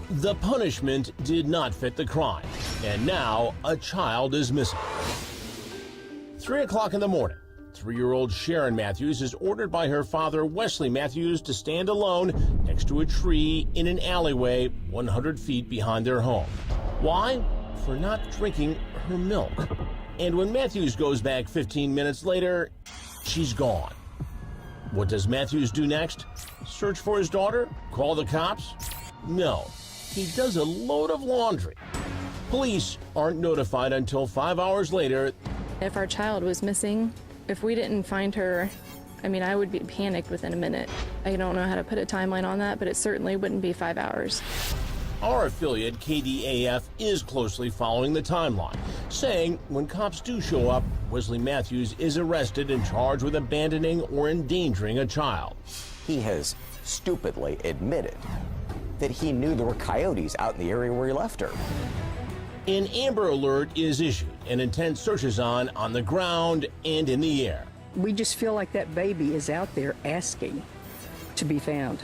The punishment did not fit the crime, and now a child is missing. 3 o'clock in the morning, 3-year-old Sherin Mathews is ordered by her father, Wesley Mathews, to stand alone next to a tree in an alleyway 100 feet behind their home. Why? For not drinking her milk. And when Mathews goes back 15 minutes later, she's gone. What does Mathews do next? Search for his daughter? Call the cops? No. He does a load of laundry. Police aren't notified until 5 hours later. If our child was missing, if we didn't find her, I mean, I would be panicked within a minute. I don't know how to put a timeline on that, but it certainly wouldn't be 5 hours. Our affiliate, KDAF, is closely following the timeline, saying when cops do show up, Wesley Mathews is arrested and charged with abandoning or endangering a child. He has stupidly admitted that he knew there were coyotes out in the area where he left her. An Amber Alert is issued, and intense search is on the ground and in the air. We just feel like that baby is out there asking to be found.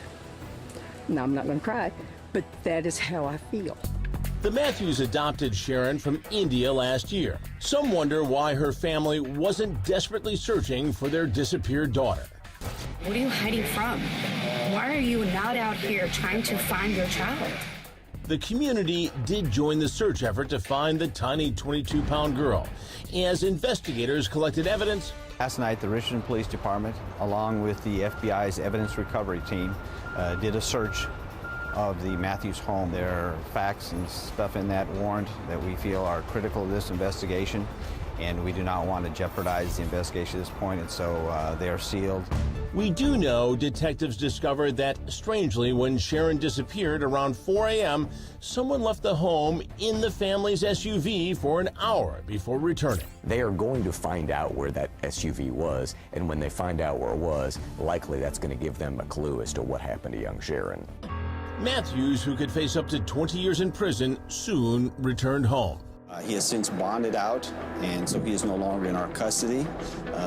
Now, I'm not going to cry, but that is how I feel. The Mathews adopted Sherin from India last year. Some wonder why her family wasn't desperately searching for their disappeared daughter. What are you hiding from? Why are you not out here trying to find your child? The community did join the search effort to find the tiny 22-pound girl. As investigators collected evidence, last night, the Richmond Police Department, along with the FBI's evidence recovery team, did a search of the Mathews home. There are facts and stuff in that warrant that we feel are critical to this investigation, and we do not want to jeopardize the investigation at this point, and so they are sealed. We do know detectives discovered that, strangely, when Sherin disappeared around 4 a.m., someone left the home in the family's SUV for an hour before returning. They are going to find out where that SUV was, and when they find out where it was, likely that's going to give them a clue as to what happened to young Sherin. Mathews, who could face up to 20 years in prison, soon returned home. He has since bonded out, and so he is no longer in our custody.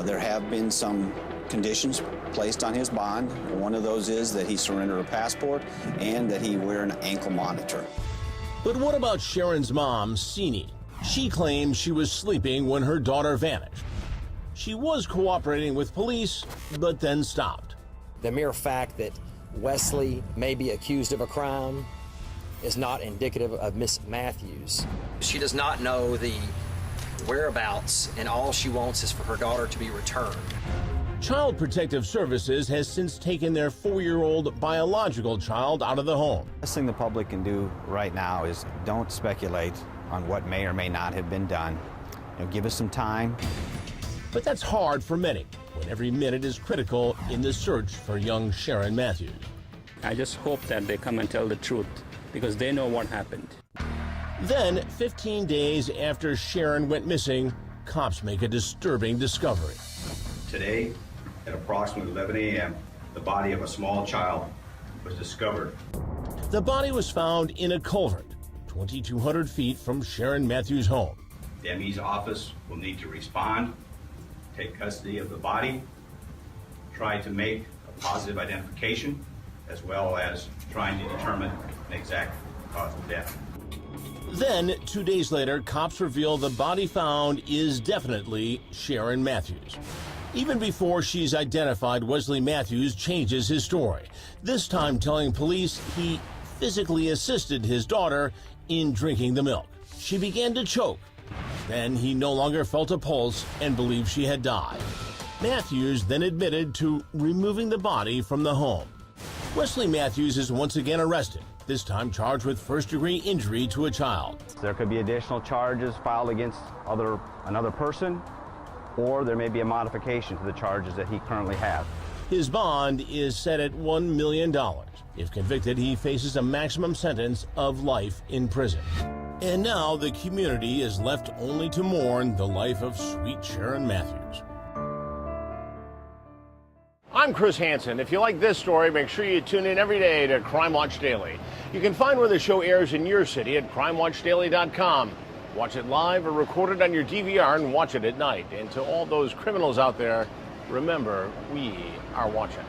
There have been some conditions placed on his bond. One of those is that he surrender a passport and that he wear an ankle monitor. But what about Sherin's mom, Sini? She claims she was sleeping when her daughter vanished. She was cooperating with police, but then stopped. The mere fact that Wesley may be accused of a crime is not indicative of Miss Mathews. She does not know the whereabouts, and all she wants is for her daughter to be returned. Child Protective Services has since taken their 4-year-old biological child out of the home. The best thing the public can do right now is don't speculate on what may or may not have been done. Give us some time. But that's hard for many, when every minute is critical in the search for young Sherin Mathews. I just hope that they come and tell the truth, because they know what happened. Then, 15 days after Sherin went missing, cops make a disturbing discovery. Today, at approximately 11 a.m., the body of a small child was discovered. The body was found in a culvert, 2,200 feet from Sherin Mathews' home. The ME's office will need to respond, take custody of the body, try to make a positive identification, as well as trying to determine an exact cause of death. Then, 2 days later, cops reveal the body found is definitely Sherin Mathews. Even before she's identified, Wesley Mathews changes his story, this time telling police he physically assisted his daughter in drinking the milk. She began to choke. Then he no longer felt a pulse and believed she had died. Mathews then admitted to removing the body from the home. Wesley Mathews is once again arrested, this time charged with first-degree injury to a child. There could be additional charges filed against another person, or there may be a modification to the charges that he currently has. His bond is set at $1 million. If convicted, he faces a maximum sentence of life in prison. And now the community is left only to mourn the life of sweet Sherin Mathews. I'm Chris Hansen. If you like this story, make sure you tune in every day to Crime Watch Daily. You can find where the show airs in your city at crimewatchdaily.com. Watch it live or record it on your DVR and watch it at night. And to all those criminals out there, remember, we are watching.